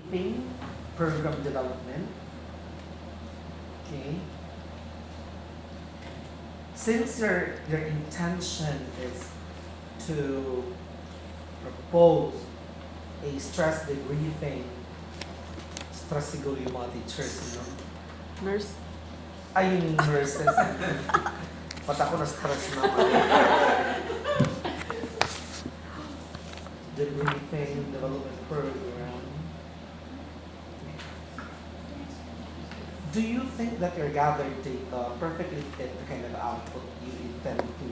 Thing, program development. Okay. Since your intention is to propose a stress debriefing, stress siguro yung mga teachers, no? Nurse? Ay, yung nurses. Pati ako na-stress naman. Debriefing development program. Do you think that your gathered data perfectly fit the kind of output you intend to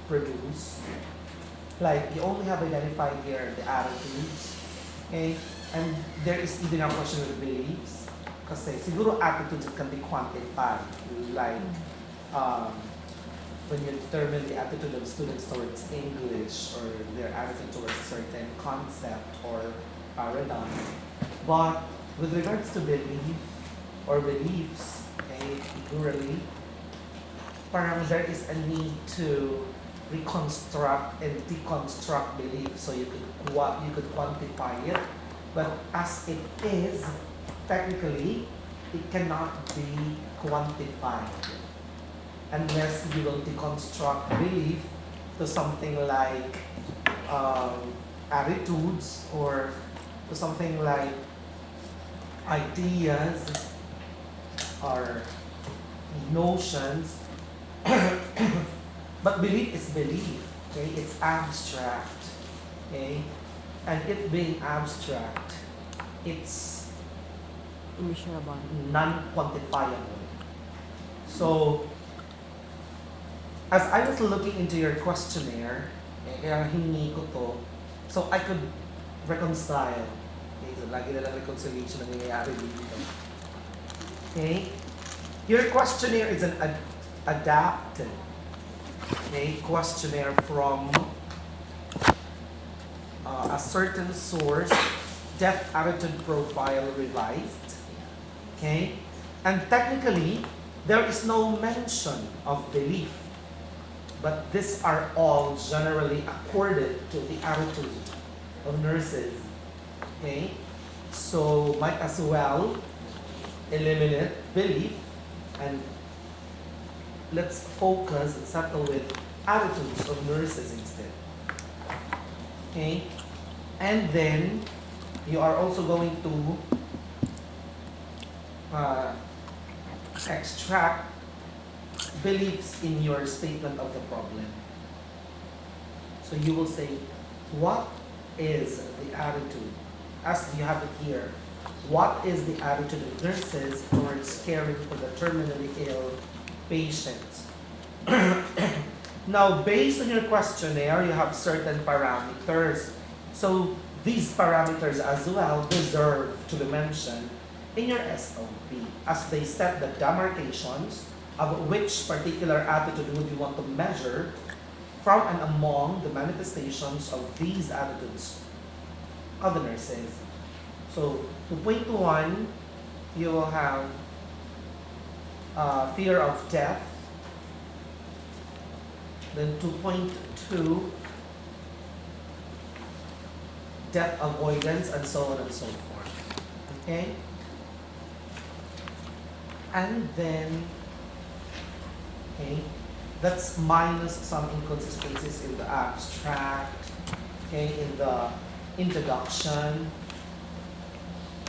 produce? Like, you only have identified here the attitudes, okay? And there is even a question of beliefs. Kasi siguro attitudes can be quantified. Like, when you determine the attitude of students towards English or their attitude towards a certain concept or paradigm. But with regards to belief, or beliefs, okay, figuratively, parang there is a need to reconstruct and deconstruct beliefs so you could quantify it, but as it is, technically, it cannot be quantified unless you will deconstruct belief to something like attitudes or to something like ideas or notions. But belief is belief, okay? It's abstract, okay? And it being abstract, it's Immeasurable. non-quantifiable. So, as I was looking into your questionnaire, kaya hingi ko to, so I could reconcile. Okay, so lagi na lang reconciliation ang nangyayari dito. Okay? Your questionnaire is an adapted, okay, questionnaire from a certain source, depth attitude profile revised. Okay? And technically, there is no mention of belief, but these are all generally accorded to the attitude of nurses. Okay? So, might as well eliminate belief and let's focus and settle with attitudes of nurses instead. Okay? And then, you are also going to extract beliefs in your statement of the problem. So you will say, what is the attitude? As you have it here, what is the attitude of nurses towards caring for the terminally ill patients? Now, based on your questionnaire, you have certain parameters. So these parameters as well deserve to be mentioned in your SOP as they set the demarcations of which particular attitude would you want to measure from and among the manifestations of these attitudes of the nurses. So 2.1, you will have fear of death. Then 2.2, death avoidance, and so on and so forth. Okay? And then, okay, that's minus some inconsistencies in the abstract, okay, in the introduction.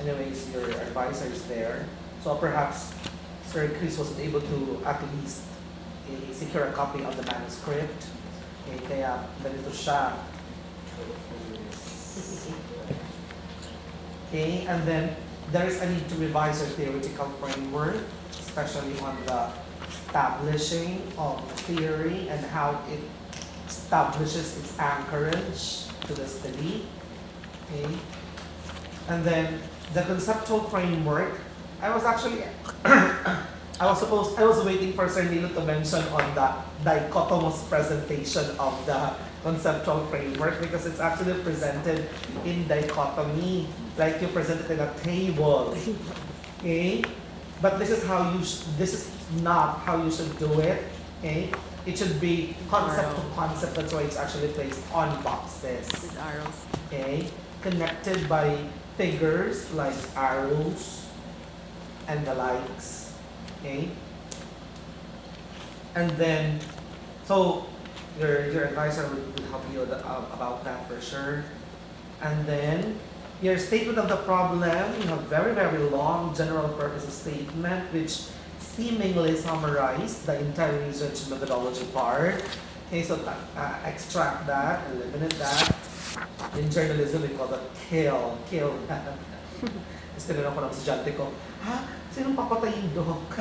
Anyways, your advisor is there. So perhaps Sir Chris wasn't able to at least secure a copy of the manuscript. Okay, kaya ganito siya. Okay, and then there is a need to revise your theoretical framework, especially on the establishing of theory and how it establishes its anchorage to the study. Okay, and then the conceptual framework. I was actually I was waiting for Sir Nilo to mention on the dichotomous presentation of the conceptual framework because it's actually presented in dichotomy, like you present it in a table. Okay? But this is not how you should do it. Okay? It should be concept to concept, that's why it's actually placed on boxes. With arrows. Okay? Connected by figures like arrows and the likes. Okay? And then, so your advisor would help you about that for sure. And then, your statement of the problem, you have very, very long general purpose statement which seemingly summarize the entire research methodology part. Okay, so extract that, eliminate that. In journalism, we call that kill that. Tapos tinanong ko ng estudyante ko, ha? Sinong papatayin, Doc?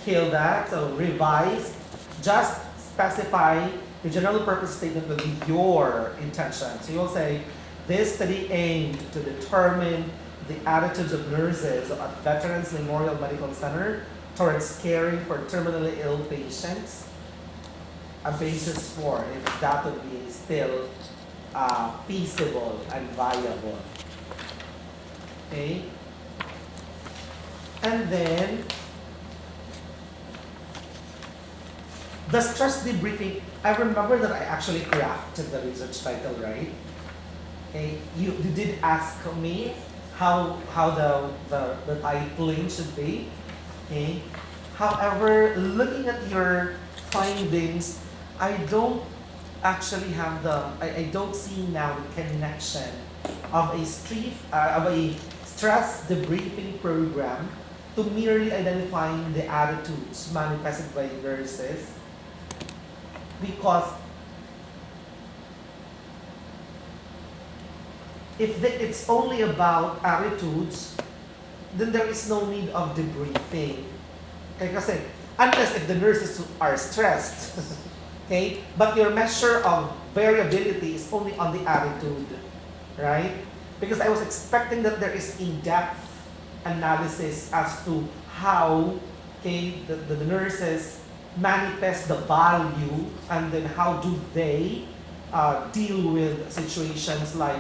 Kill that, so revise. Just specify the general purpose statement will be your intention. So you'll say, this study aimed to determine the attitudes of nurses at Veterans Memorial Medical Center towards caring for terminally ill patients. A basis for if that would be still feasible and viable. Okay? And then, the stress debriefing, I remember that I actually crafted the research title, right? Okay, you did ask me how the titling should be. Okay. However, looking at your findings, I don't actually have I don't see now the connection of a stress debriefing program to merely identifying the attitudes manifested by nurses, because if it's only about attitudes, then there is no need of debriefing. Okay, kasi unless if the nurses are stressed, okay, but your measure of variability is only on the attitude, right? Because I was expecting that there is in-depth analysis as to how, okay, the nurses manifest the value, and then how do they deal with situations like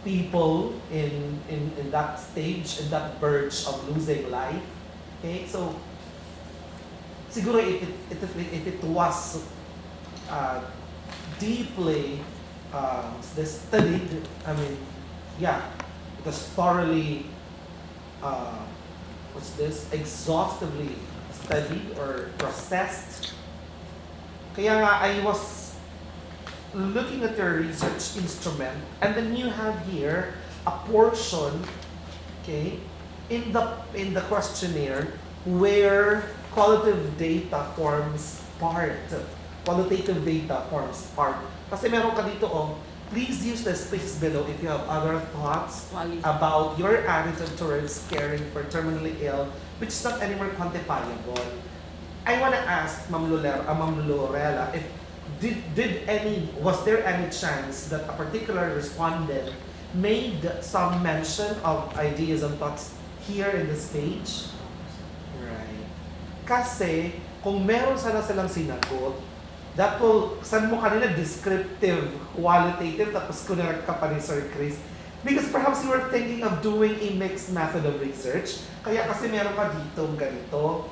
people in that stage, in that verge of losing life. Okay, so siguro if it was deeply studied, I mean, yeah, it was thoroughly exhaustively studied or processed. Kaya nga, I was looking at your research instrument, and then you have here a portion, okay, in the questionnaire where qualitative data forms part. Qualitative data forms part. Kasi meron ka dito, please use the spaces below if you have other thoughts about your attitude towards caring for terminally ill, which is not anymore quantifiable. I want to ask Ma'am Lorella, if was there any chance that a particular respondent made some mention of ideas and thoughts here in this page? Right. Kasi, kung meron sana silang sinagot, that will, saan mo kanina descriptive, qualitative, tapos kunwari ka pa ni Sir Chris. Because perhaps you were thinking of doing a mixed method of research, kaya kasi meron ka dito, ganito.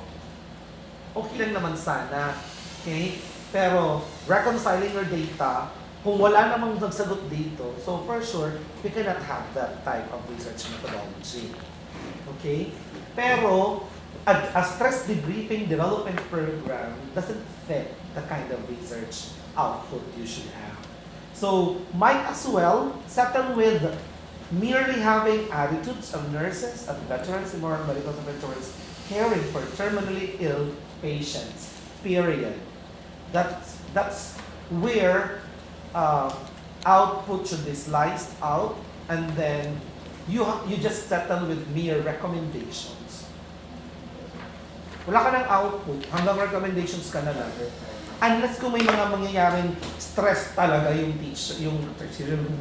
Okay lang naman sana. Okay? Pero, reconciling your data, kung wala namang nagsagot dito, so for sure, we cannot have that type of research methodology. Okay? Pero, a stress debriefing development program doesn't fit the kind of research output you should have. So, might as well settle with merely having attitudes of nurses and veterans in more medical centers caring for terminally ill patients, period. That's where output should be sliced out, and then you just settle with mere recommendations. Wala ka ng output, hanggang recommendations ka na lang. Unless kung may mga mangyayaring stress talaga yung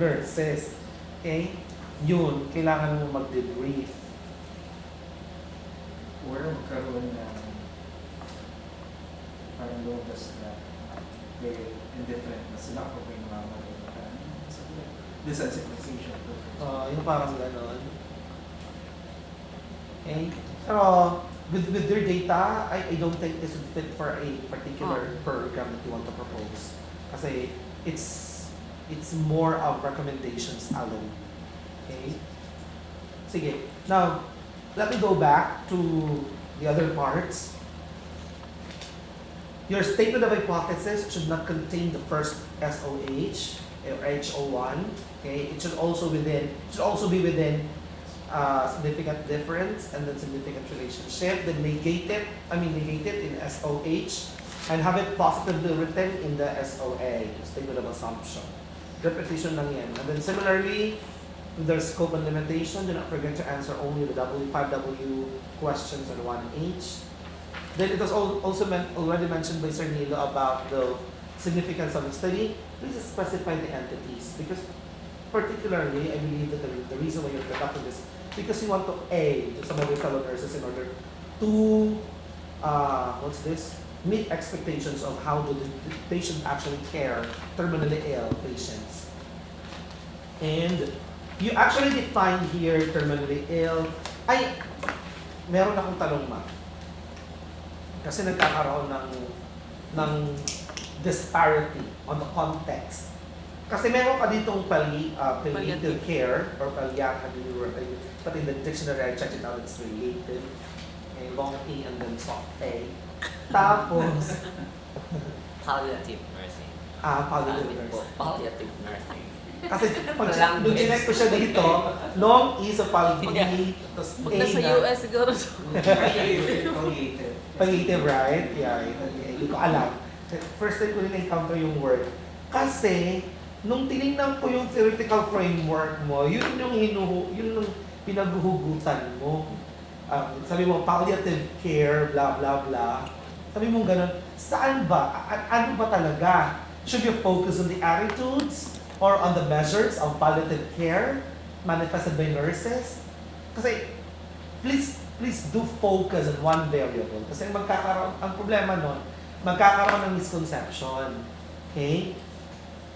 nurses. Okay? Yun, kailangan mo mag-debrief. Or magkaroon ng parang lumabas na may indifferent na sila kung may mga desensitization. Yung parang gano'n. Okay? Pero, with their data, I don't think this would fit for a particular program that you want to propose. Kasi it's It's more of recommendations alone. Okay? Sige. Now, let me go back to the other parts. Your statement of hypothesis should not contain the first SOH or HO1. Okay? It should also be within significant difference and then significant relationship. Then negate it in SOH and have it positively written in the SOA, statement of assumption. Repetition lang yan. And then similarly, with their scope and limitation, do not forget to answer only the 5W questions and 1H. Then it was also already mentioned by Sir Nilo about the significance of the study. Please specify the entities, because particularly, I believe that the reason why you're conducting this, because you want to aid some of your fellow nurses in order to, meet expectations of how the patient actually care terminally ill patients. And you actually define here terminally ill. Ay, meron akong tanong, ma. Kasi nagkakaroon ng disparity on the context. Kasi meron ka ditong palliative care or palliative, but in the dictionary I checked it out, it's related. Okay, long A and then soft A. Tapos, Palliative nursing. Palliative nursing. Palliative nursing. Kasi pag nung chinek ko siya dito, long E sa palliative, tapos A Pag nasa na. US siguro. Palliative. Palliative, right? Yeah, hindi ko alam. First time ko rin encounter yung word. Kasi, nung tinignan ko yung theoretical framework mo, yun yung pinaghuhugutan mo. Sabi mo, palliative care, blah, blah, blah. Sabi mo ganun, saan ba? Ano ba talaga? Should you focus on the attitudes or on the measures of palliative care manifested by nurses? Kasi, please do focus on one variable. Kasi ang problema nun, magkakaroon ng misconception. Okay?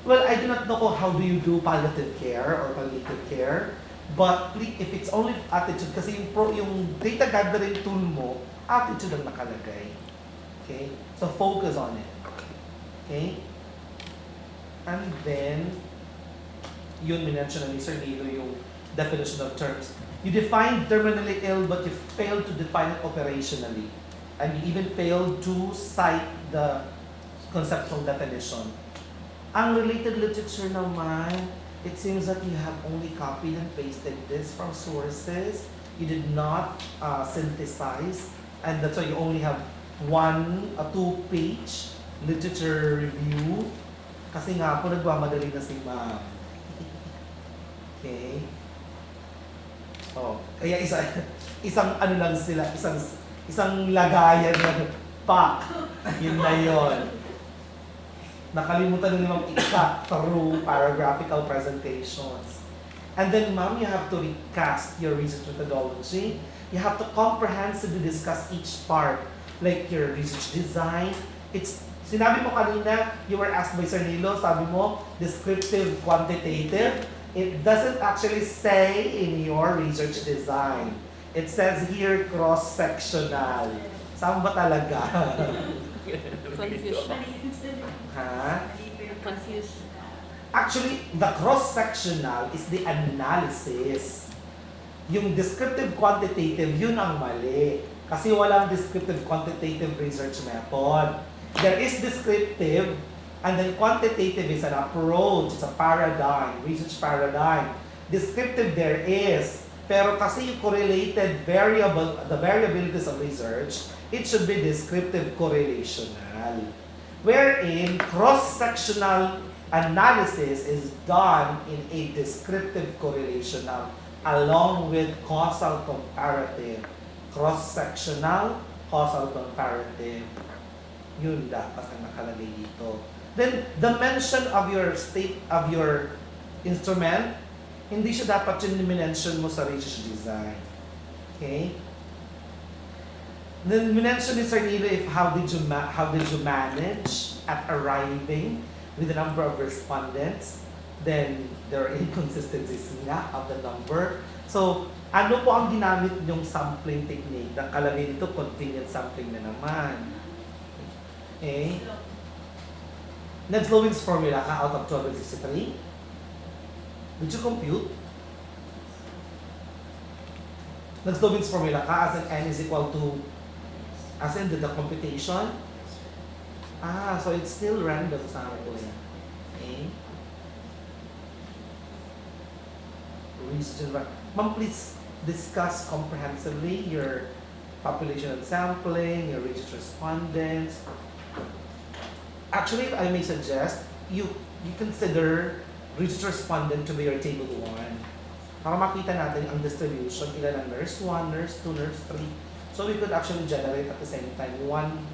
Well, I do not know how do you do palliative care or palliative care, but if it's only attitude, kasi yung data gathering tool mo, attitude ang nakalagay. Okay? So focus on it. Okay? And then, yun minention ni Sir Nilo yung definition of terms. You define terminally ill, but you failed to define it operationally. And you even failed to cite the conceptual definition. Ang related literature naman, it seems that you have only copied and pasted this from sources. You did not synthesize, and that's why you only have a 2-page literature review. Kasi nga po, nagmamadali na si ma'am. Okay? Oh, kaya isang ano lang sila, isang lagayan ng pack. Yun na yun. Nakalimutan na namang i-cut through paragraphical presentations. And then, ma'am, you have to recast your research methodology. You have to comprehensively discuss each part, like your research design. Sinabi mo kanina, you were asked by Sir Nilo, sabi mo, descriptive, quantitative. It doesn't actually say in your research design. It says here, cross-sectional. Saan ba talaga? Confusion. Ha? Confused. Actually, the cross-sectional is the analysis. Yung descriptive quantitative, yun ang mali. Kasi walang descriptive quantitative research method. There is descriptive, and then quantitative is an approach, it's a paradigm, research paradigm. Descriptive there is, pero kasi yung correlated variable, the variabilities of research, it should be descriptive correlational. Wherein cross-sectional analysis is done in a descriptive correlational along with causal comparative. Cross-sectional, causal comparative. Yun dapat ang nakalagay dito. Then, the mention of your instrument, hindi siya dapat yung minention mo sa research design. Okay? Then, minention ni Sir Nilo how did you manage at arriving with the number of respondents? Then, there are inconsistencies nga of the number. So, ano po ang ginamit yung sampling technique? Nakalagay dito, convenient sampling na naman. Okay? Nag-Lewin's formula ka out of 1263? Did you compute? Nag-Lewin's formula ka as in n is equal to, as in the computation? Ah, so it's still random sampling. Okay? Ma'am, please discuss comprehensively your population and sampling, your research respondents. Actually, if I may suggest, you consider research respondent to be your table 1. Para makita natin ang distribution, ilan ang nurse 1, nurse 2, nurse 3. So we could actually generate at the same time one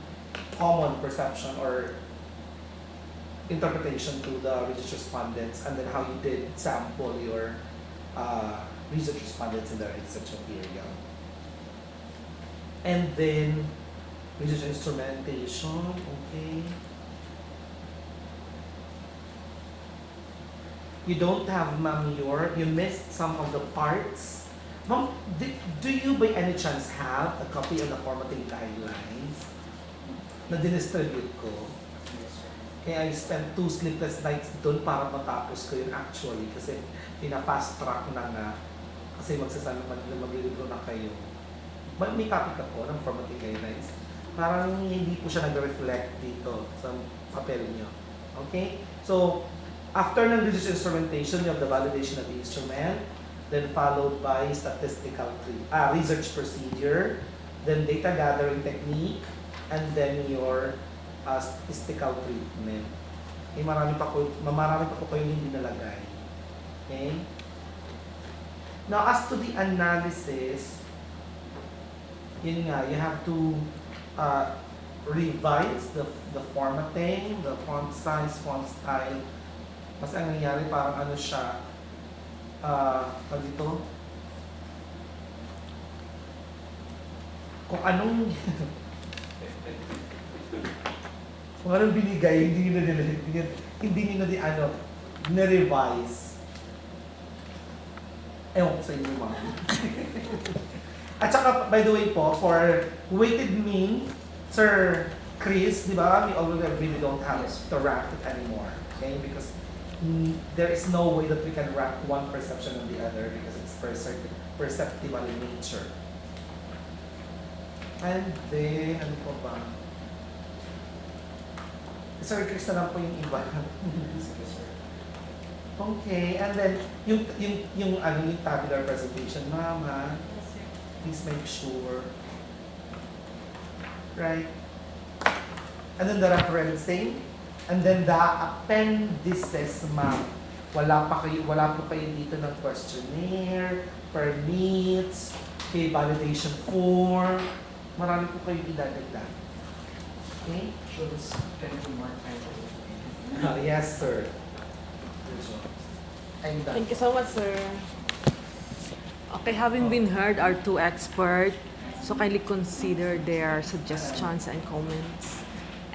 common perception or interpretation to the research respondents, and then how you did sample your research respondents in the research material. And then research instrumentation, okay. You don't have, ma'am, you missed some of the parts. Ma'am, do you by any chance have a copy of the formatting guidelines na dinistribute ko? Yes, sir. Kaya I spent 2 sleepless nights doon para matapos ko yun actually kasi pina-fast track na nga kasi maglilibro na kayo. May copy ka po ng formatting guidelines. Parang hindi po siya nag-reflect dito sa papel niyo. Okay? So, after ng research instrumentation, you have the validation of the instrument, then followed by statistical research procedure, then data gathering technique, and then your statistical treatment. Okay, marami pa po kayong hindi nalagay. Okay? Now, as to the analysis, yun nga, you have to revise the formatting, the font size, font style. Kasi ang nangyari parang ano siya, dito, kung anong kung anong binigay, hindi nyo na na-revise. Ewan ko sa inyo, ma'am. At saka, by the way po, for weighted mean, Sir Chris, di ba, we already agree we don't have to rank it anymore. Okay? Because there is no way that we can rank one perception on the other because it's perceptible in nature. And then, ano po ba? Sir Chris na lang po yung iba. Sige, sir. Okay, and then yung tabular presentation, ma'am, ha? Yes, sir. Please make sure. Right? And then the referencing, and then the appendices, ma'am. Wala po kayo dito ng questionnaire, permits, okay, validation form. Marami po kayo idadagdag. Okay? Should this can be more time? Yes, sir. I'm done. Thank you so much, sir. Okay, having been heard our 2 experts, so kindly consider their suggestions and comments.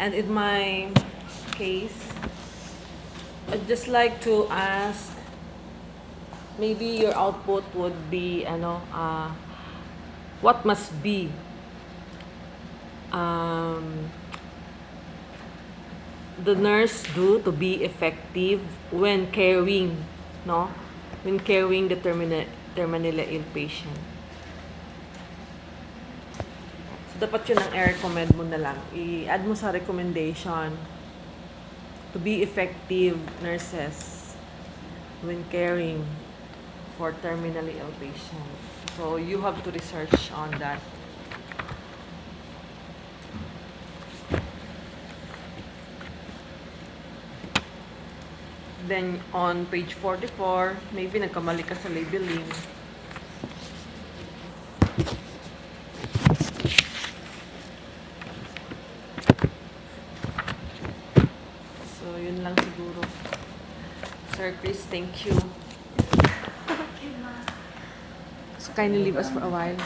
And in my case, I'd just like to ask, maybe your output would be, what must be the nurse do to be effective when caring, no? When caring the terminally ill patient. So, dapat yun ang i-recommend mo na lang. I-add mo sa recommendation to be effective nurses when caring for terminally ill patient. So, you have to research on that. Then, on page 44, maybe nagkamali ka sa labeling. So, yun lang siguro. Sir Chris, thank you. So, kindly leave us for a while.